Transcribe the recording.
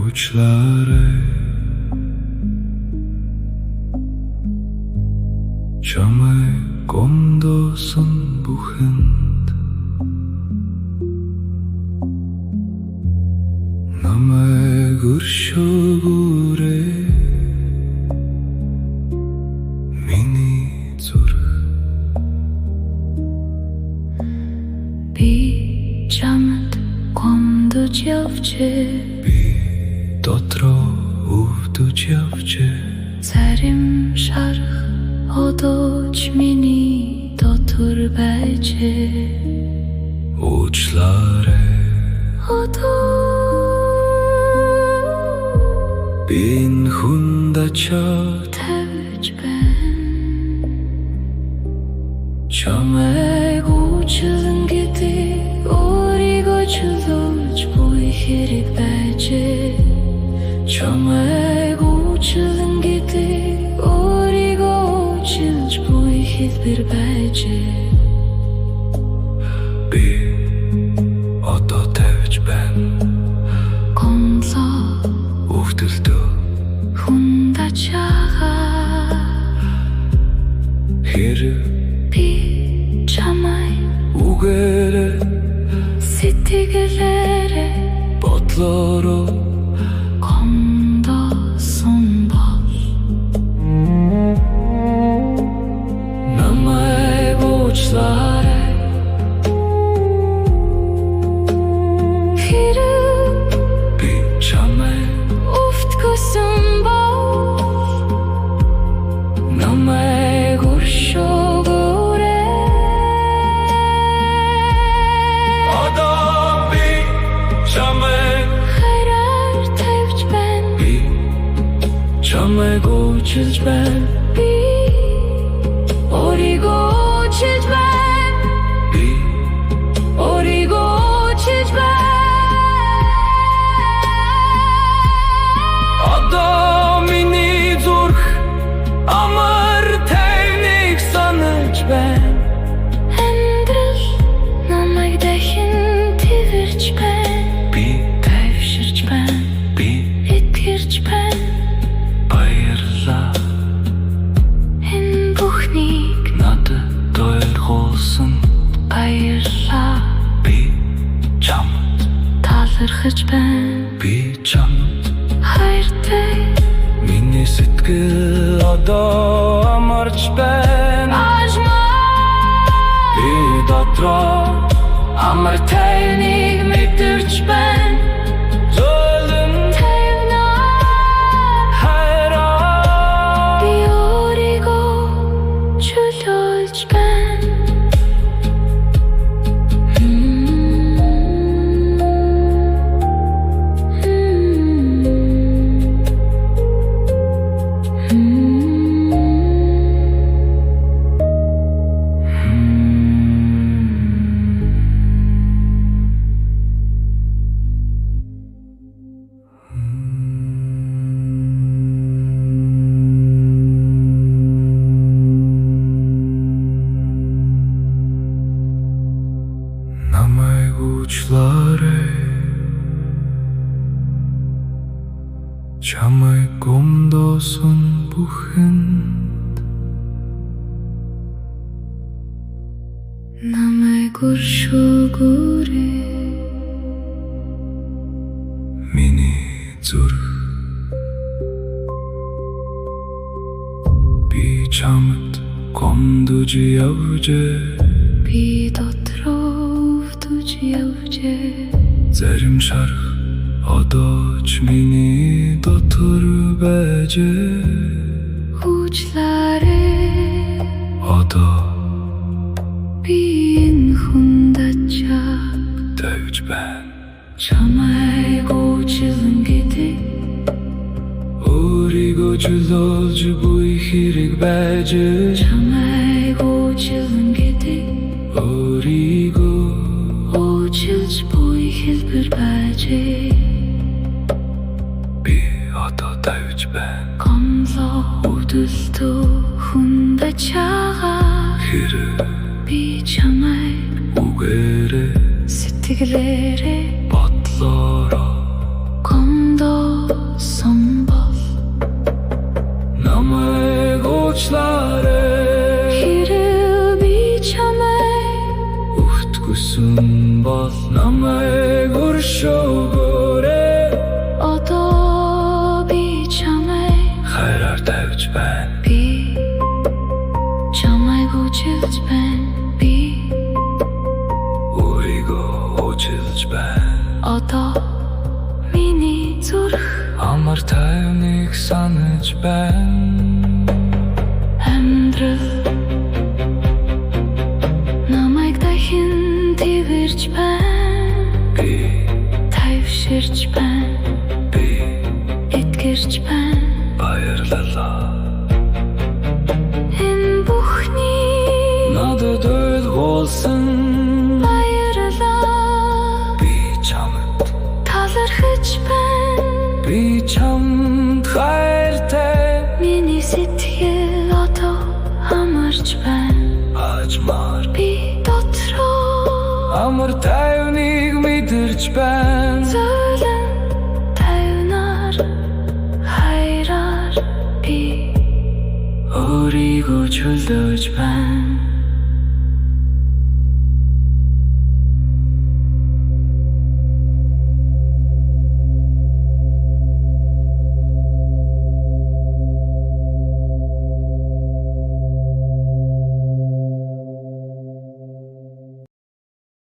uçları Çamay gondosun buhind Namay gurshogure Mini zurg Би чамд гомдож явжээ Би дотроо өвдөж явжээ Зарим шарх одоо ч миний дотор байжээ Уучлаарай Одоо Би энэ хүнд ачаад тавьж байна Чамайг Уучлан гэдэг өөрийгөө чөлөөж буй хэрэг байжээ Чамайг уучлан гэдэг өөрийгөө уучлж буй хэлбэр байжээ Би одоо тавьж байна Гомлоо Өвдөлтөө хүнд ачаагаа хэрэг Би чамайг үгээрээ сэтгэлээрээ бодлороо гомдосон бол Намайг уучлаарай хэрэг Би чамайг өвтгөсөн бол Намайг өршөөгөөрэй Одоо би чамайг хайраар тавьж байна Би чамайг уучлж байна Би өөрийгөө уучлж байна Би өөрийгөө уучлж байна Одоо миний зүрх амар тайвныг санаж байна Амьдрал намайг дахин тэрч байна Би Тайвширч байна би итгэрч байна баярлаа Энэ бүхнийг надад ойлгуулсан баярлаа Би чамд талархаж байна би чамд хайртай Миний сэтгэл одоо амарч байна Би дотроо амар тайвныг мэдэрч байна Зөөлөн хайраа Би өөрийгөө чөлөөлж байна Намайг уучлаарай Чамайг гомдосон бүхэнд Намайг өршөөгөөрэй Миний зүрх Би чамд гомдож явжээ Би дотроо өвдөж явжээ Зарим шарх одоо ч миний дотор байжээ Уучлаарай Одоо Би энэ хүнд ачаад тавьж байна Чамайг уучлан гэдэг Өөрийгөө чөлөөлж буй хэрэг байжээ Чамайг уучлан гэдэг Өөрийгөө уучлж буй хэлбэр байжээ би одоо тавьж байна Гомлоо өвдөлтөө хүнд ачаагаа хэрэг Би чамайг үгээрээ сэтгэлээрээ бодлороо гомдоо сон бол намайг уучлаарай Хэрэв би чамайг өгтгөсөн бол намайг өршөөгөөрэй Одоо би чамайг хайраар тавьж байна би чамайг уучлж байна би өөрийгөө уучлж байна Одоо миний зүрх амар тайвныг санаж байна амьдрал намайг дахин твэрч байна би тайвширч байна би итгэрч байна баярлалаа энэ бүхний надад ойлгуулсан баярлалаа би чамд талархаж байна би чамд хайртай миний сэтгэл одоо хамарч байна хажмаар би дотроо амар тайвныг мэдэрч байна зөөлөн тайвнаар хайраар би өөрийгөө чөлөөж байна